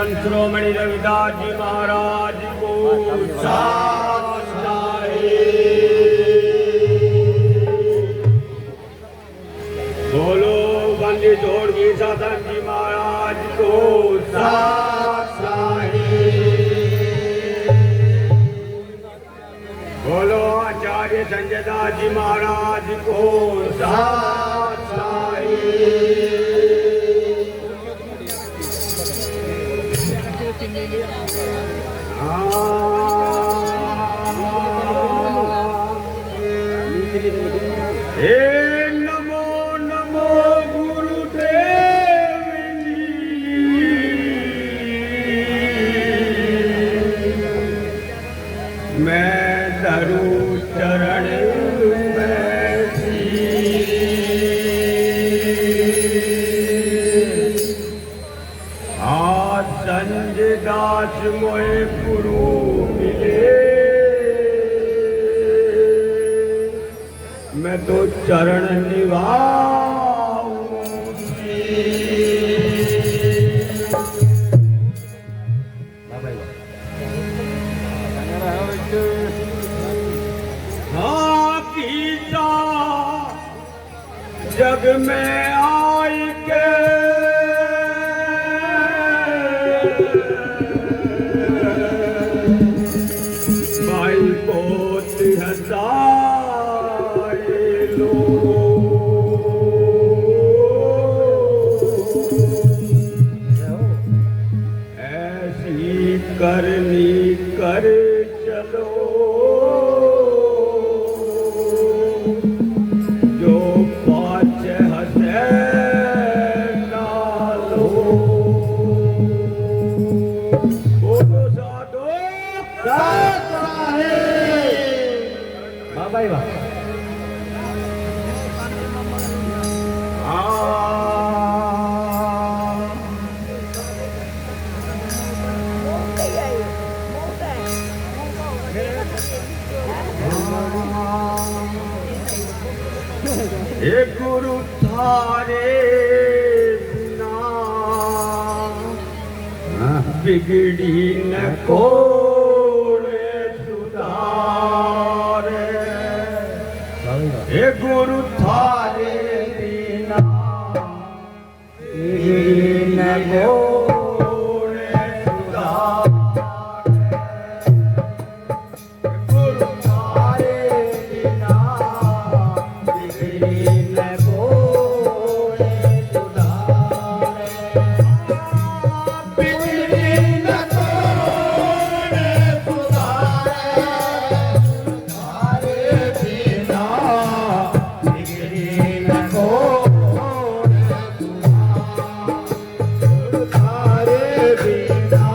संत शिरोमणि रविदास जी महाराज को बोलो बंदी जोड़गी सदन जी महाराज को बोलो आचार्य संजय दास जी महाराज को हे नमो नमो गुरुदेव मैं धरू चरण संजय दास मोए गुरु मिले मैं तो चरण निभाऊंगी। हाँ गीता जग में आई के भाई पोत हसाए लो ऐसी करनी कर चलो जो पाँच हसे नालो बोलो साधो भाई वाह हे गुरु थारे बिना बिगड़ी न कोरे सुधारे हे गुरु थारे बिना बिगड़ी न कोरे सुधारे गुरु थारे बिना बिगड़ी न कोरे सुधारे बिगड़ी न कोरे सुधारे थारे बिना बिगड़ी न कोरे सुधारे थारे बिना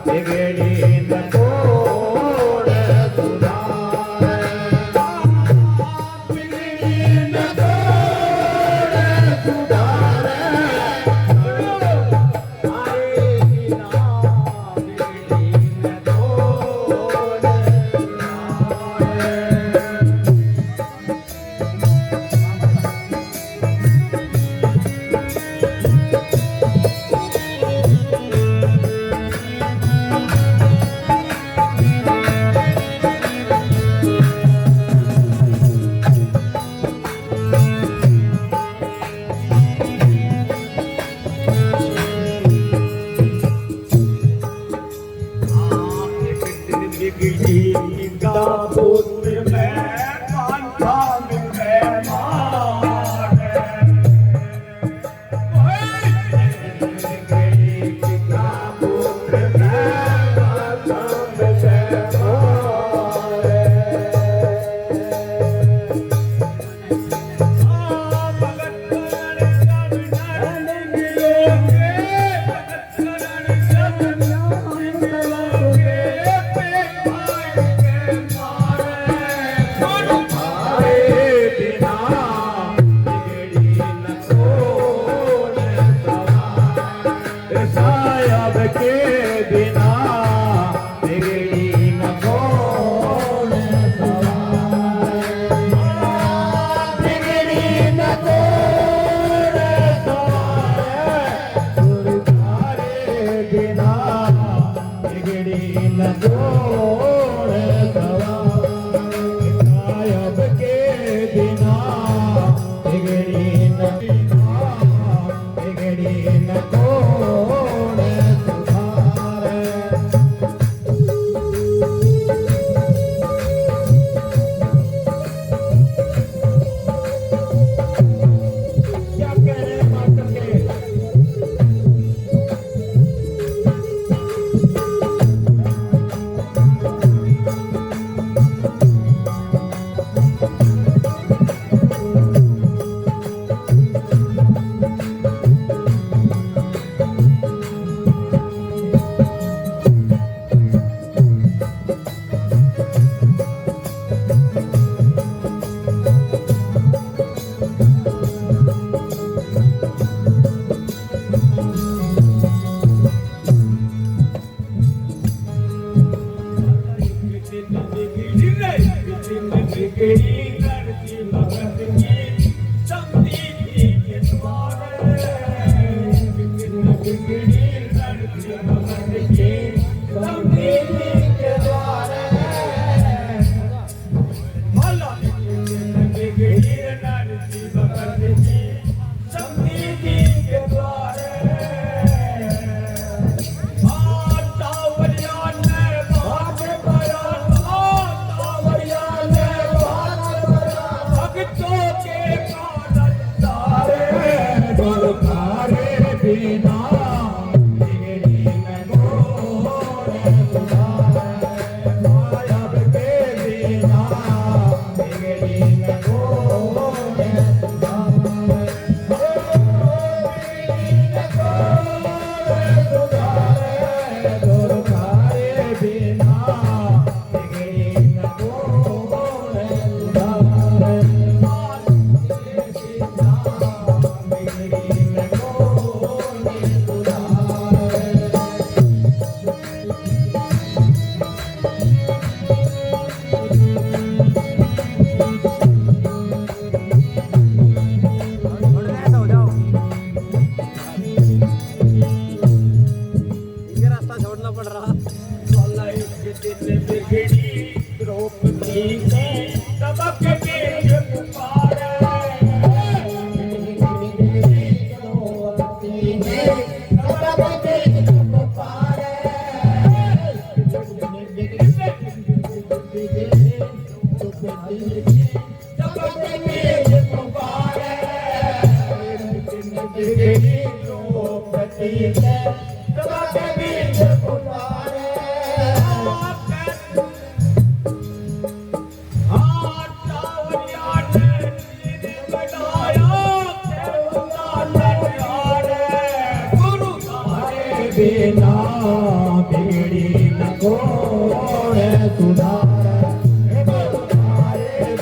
बिगड़ी न कोरे सुधारे बिगड़ी न बिना बिगड़ी न बिगड़ी न कौन सुधारे। क्या कह रहे हैं मास्टर के? बिना बिगड़ी न कौन सुधारे।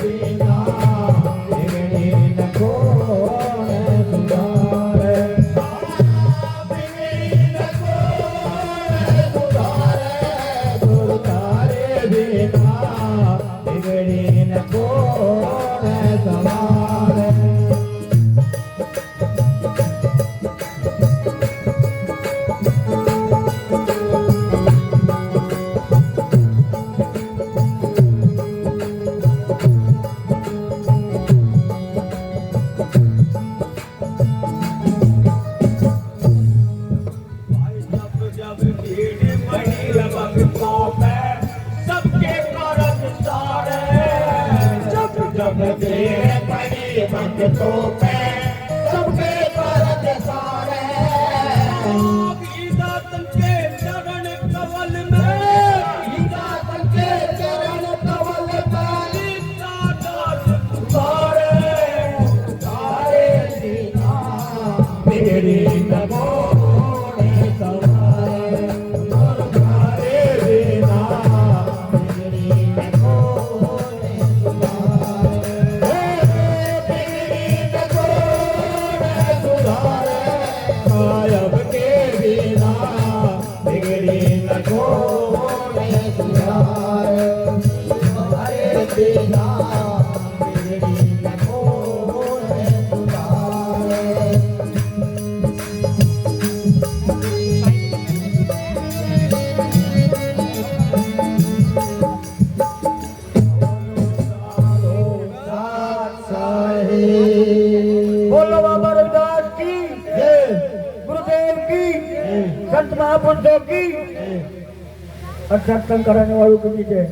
बिना बिगड़ी न कौन सुधारे। बिगड़ी न कौन सुधारे। सुधारे बिना बिगड़ी न कौन संभारे। भक्तों पे सबके परत सारे। ईदातन के चरण कवल में। ईदातन के चरण कवल में। सारे सारे सीना मेरे नमो सवारे। सारे बिना मेरी नमो सवारे। बोलो बाबा रविदास की जय, गुरुदेव की संत महापुरुषों की और सत्संग कराने वालों की जय।